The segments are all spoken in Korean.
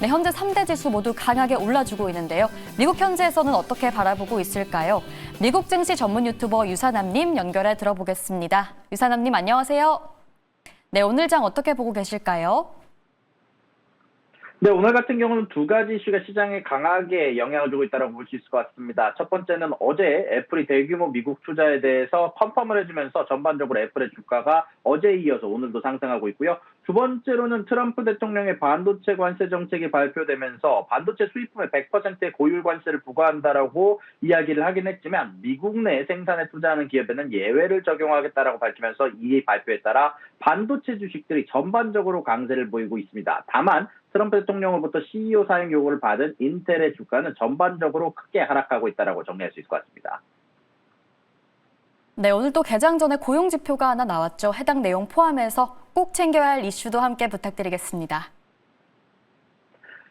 네, 현재 3대 지수 모두 강하게 올라주고 있는데요. 미국 현지에서는 어떻게 바라보고 있을까요? 미국 증시 전문 유튜버 유사남님 연결해 들어보겠습니다. 유사남님 안녕하세요. 네, 오늘 장 어떻게 보고 계실까요? 네, 오늘 같은 경우는 두 가지 이슈가 시장에 강하게 영향을 주고 있다고 볼 수 있을 것 같습니다. 첫 번째는 어제 애플이 대규모 미국 투자에 대해서 컨펌을 해주면서 전반적으로 애플의 주가가 어제에 이어서 오늘도 상승하고 있고요. 두 번째로는 트럼프 대통령의 반도체 관세 정책이 발표되면서 반도체 수입품에 100%의 고율 관세를 부과한다라고 이야기를 하긴 했지만 미국 내 생산에 투자하는 기업에는 예외를 적용하겠다라고 밝히면서 이 발표에 따라 반도체 주식들이 전반적으로 강세를 보이고 있습니다. 다만 트럼프 대통령으로부터 CEO 사행 요구를 받은 인텔의 주가는 전반적으로 크게 하락하고 있다고 정리할 수 있을 것 같습니다. 네, 오늘 또 개장 전에 고용 지표가 하나 나왔죠. 해당 내용 포함해서 꼭 챙겨야 할 이슈도 함께 부탁드리겠습니다.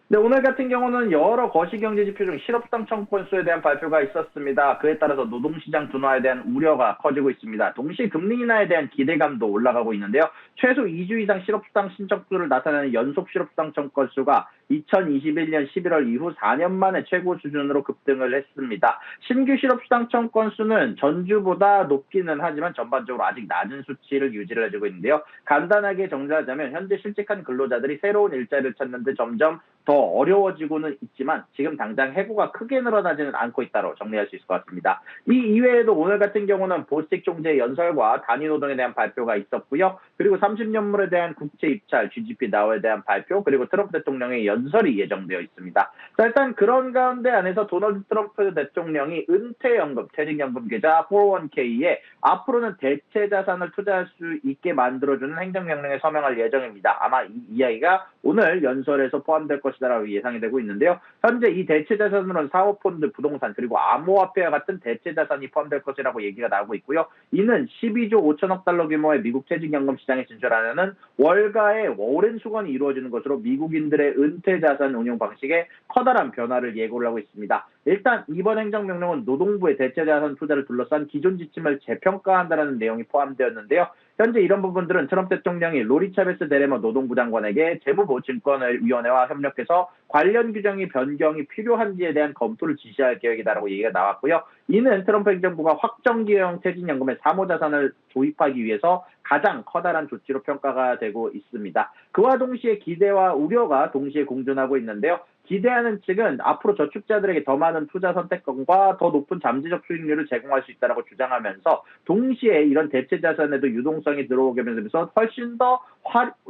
네, 오늘 같은 경우는 여러 거시경제 지표 중 실업수당 청구 건수에 대한 발표가 있었습니다. 그에 따라서 노동시장 둔화에 대한 우려가 커지고 있습니다. 동시에 금리 인하에 대한 기대감도 올라가고 있는데요. 최소 2주 이상 실업수당 신청수를 나타내는 연속 실업수당 청구 건수가 2021년 11월 이후 4년 만에 최고 수준으로 급등을 했습니다. 신규 실업수당 청구 건수는 전주보다 높기는 하지만 전반적으로 아직 낮은 수치를 유지를 해주고 있는데요. 간단하게 정리하자면 현재 실직한 근로자들이 새로운 일자리를 찾는 데 점점 더 어려워지고는 있지만 지금 당장 해고가 크게 늘어나지는 않고 있다고 정리할 수 있을 것 같습니다. 이 이외에도 오늘 같은 경우는 보스틱 종재 연설과 단위 노동에 대한 발표가 있었고요. 그리고 30년물에 대한 국채 입찰, GDP 나오에 대한 발표, 그리고 트럼프 대통령의 연설이 예정되어 있습니다. 자, 일단 그런 가운데 안에서 도널드 트럼프 대통령이 은퇴연금, 퇴직연금 계좌 401k에 앞으로는 대체 자산을 투자할 수 있게 만들어주는 행정명령에 서명할 예정입니다. 아마 이 이야기가 오늘 연설에서 포함될 것이라고 예상이 되고 있는데요. 현재 이 대체 자산으로는 사모펀드, 부동산, 그리고 암호화폐와 같은 대체 자산이 포함될 것이라고 얘기가 나오고 있고요. 이는 12조 5천억 달러 규모의 미국 퇴직연금 시장에 진출하려는 월가의 오랜 수건이 이루어지는 것으로 미국인들의 은퇴 자산 운용 방식에 커다란 변화를 예고를 하고 있습니다. 일단 이번 행정명령은 노동부의 대체 자산 투자를 둘러싼 기존 지침을 재평가한다는 내용이 포함되었는데요. 현재 이런 부분들은 트럼프 대통령이 로리 차베스 데레머 노동부 장관에게 재무보증권위원회와 협력해서 관련 규정이 변경이 필요한지에 대한 검토를 지시할 계획이다라고 얘기가 나왔고요. 이는 트럼프 행정부가 확정기형 퇴직연금의 사모자산을 도입하기 위해서 가장 커다란 조치로 평가가 되고 있습니다. 그와 동시에 기대와 우려가 동시에 공존하고 있는데요. 기대하는 측은 앞으로 저축자들에게 더 많은 투자 선택권과 더 높은 잠재적 수익률을 제공할 수 있다고 주장하면서 동시에 이런 대체 자산에도 유동성이 들어오게 되면서 훨씬 더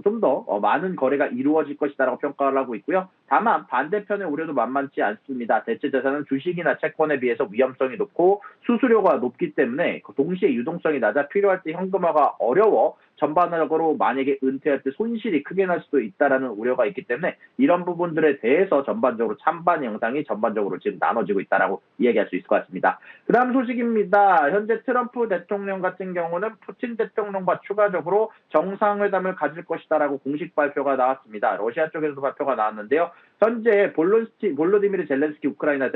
좀 더 많은 거래가 이루어질 것이다라고 평가를 하고 있고요. 다만 반대편의 우려도 만만치 않습니다. 대체 자산은 주식이나 채권에 비해서 위험성이 높고 수수료가 높기 때문에 동시에 유동성이 낮아 필요할 때 현금화가 어려워 전반적으로 만약에 은퇴할 때 손실이 크게 날 수도 있다라는 우려가 있기 때문에 이런 부분들에 대해서 전반적으로 찬반 영상이 전반적으로 지금 나눠지고 있다라고 이야기할 수 있을 것 같습니다. 그다음 소식입니다. 현재 트럼프 대통령 같은 경우는 푸틴 대통령과 추가적으로 정상회담을 가질 것이다라고 공식 발표가 나왔습니다. 러시아 쪽에서도 발표가 나왔는데요. 현재 볼로디미르 젤렌스키 우크라이나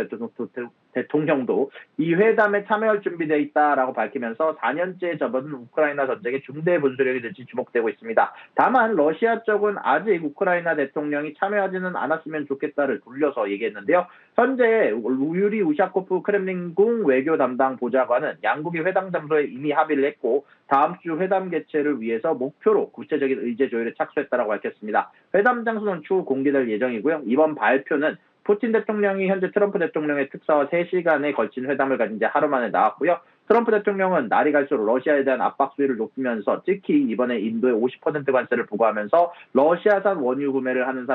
대통령도 이 회담에 참여할 준비되어 있다라고 밝히면서 4년째 접어든 우크라이나 전쟁의 중대 분수령이 될지 주목되고 있습니다. 다만 러시아 쪽은 아직 우크라이나 대통령이 참여하지는 않았으면 좋겠다를 돌려서 얘기했는데요. 현재 유리 우샤코프 크렘린궁 외교 담당 보좌관은 양국이 회담 장소에 이미 합의를 했고 다음 주 회담 개최를 위해서 목표로 구체적인 의제 조율에 착수했다고 밝혔습니다. 회담 장소는 추후 공개될 예정이고요. 이번 발표는 푸틴 대통령이 현재 트럼프 대통령의 특사와 3시간에 걸친 회담을 가진 지 하루 만에 나왔고요. 트럼프 대통령은 날이 갈수록 러시아에 대한 압박 수위를 높이면서 특히 이번에 인도에 50% 관세를 부과하면서 러시아산 원유 구매를 하는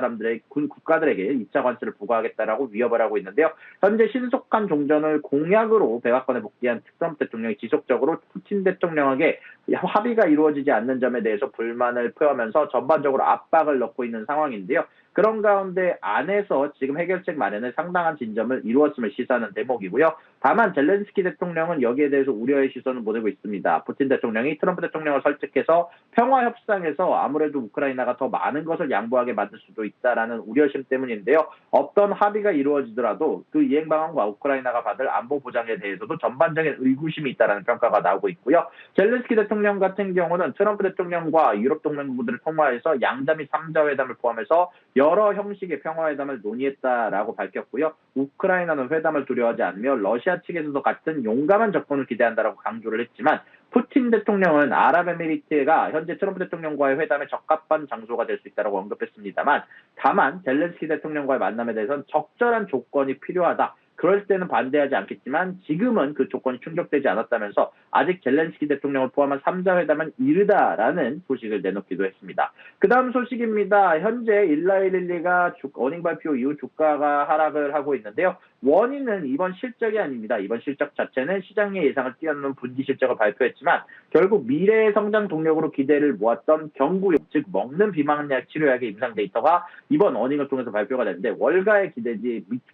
국가들에게 2차 관세를 부과하겠다라고 위협을 하고 있는데요. 현재 신속한 종전을 공약으로 백악관에 복귀한 트럼프 대통령이 지속적으로 푸틴 대통령에게 합의가 이루어지지 않는 점에 대해서 불만을 표하면서 전반적으로 압박을 넣고 있는 상황인데요. 그런 가운데 안에서 지금 해결책 마련에 상당한 진전을 이루었음을 시사하는 대목이고요. 다만 젤렌스키 대통령은 여기에 대해서 우려의 시선을 보내고 있습니다. 푸틴 대통령이 트럼프 대통령을 설득해서 평화 협상에서 아무래도 우크라이나가 더 많은 것을 양보하게 만들 수도 있다라는 우려심 때문인데요. 어떤 합의가 이루어지더라도 그 이행 방안과 우크라이나가 받을 안보 보장에 대해서도 전반적인 의구심이 있다라는 평가가 나오고 있고요. 젤렌스키 대통령 같은 경우는 트럼프 대통령과 유럽 동맹국들을 통화해서 양자 및 3자 회담을 포함해서 여러 형식의 평화회담을 논의했다라고 밝혔고요. 우크라이나는 회담을 두려워하지 않으며 러시아 측에서도 같은 용감한 접근을 기대한다라고 강조를 했지만 푸틴 대통령은 아랍에미리트가 현재 트럼프 대통령과의 회담에 적합한 장소가 될 수 있다고 언급했습니다만 다만 젤렌스키 대통령과의 만남에 대해서는 적절한 조건이 필요하다. 그럴 때는 반대하지 않겠지만 지금은 그 조건이 충족되지 않았다면서 아직 젤렌스키 대통령을 포함한 3자 회담은 이르다라는 소식을 내놓기도 했습니다. 그 다음 소식입니다. 현재 일라일릴리가 어닝 발표 이후 주가가 하락을 하고 있는데요. 원인은 이번 실적이 아닙니다. 이번 실적 자체는 시장의 예상을 뛰어넘는 분기 실적을 발표했지만 결국 미래의 성장 동력으로 기대를 모았던 경구용, 즉 먹는 비만약 치료약의 임상 데이터가 이번 어닝을 통해서 발표가 됐는데 월가의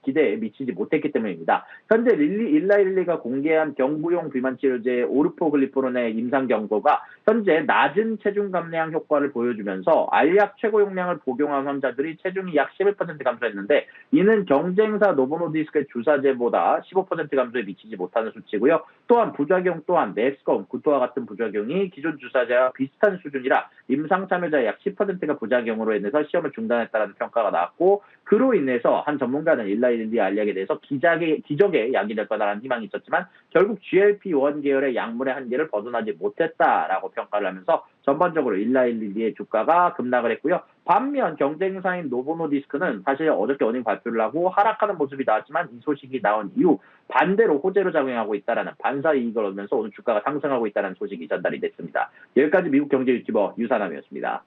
기대에 미치지 못했기 때문입니다. 현재 일라일리가 공개한 경구용 비만 치료제 오르포글리프론의 임상 경고가 현재 낮은 체중 감량 효과를 보여주면서 알약 최고 용량을 복용한 환자들이 체중이 약 11% 감소했는데 이는 경쟁사 노보노디스크의 주사제보다 15% 감소에 미치지 못하는 수치고요. 또한 부작용 또한 메스컴, 구토와 같은 부작용이 기존 주사제와 비슷한 수준이라 임상 참여자의 약 10%가 부작용으로 인해서 시험을 중단했다는 평가가 나왔고 그로 인해서 한 전문가는 일라일리 알약에 대해서 기적의 약이 될 거다라는 희망이 있었지만 결국 GLP-1 계열의 약물의 한계를 벗어나지 못했다라고 평가를 하면서 전반적으로 일라일리의 주가가 급락을 했고요. 반면 경쟁사인 노보노디스크는 사실 어저께 어닝 발표를 하고 하락하는 모습이 나왔지만 이 소식이 나온 이후 반대로 호재로 작용하고 있다라는 반사 이익을 얻으면서 오늘 주가가 상승하고 있다는 소식이 전달이 됐습니다. 여기까지 미국 경제 유튜버 유산함이었습니다.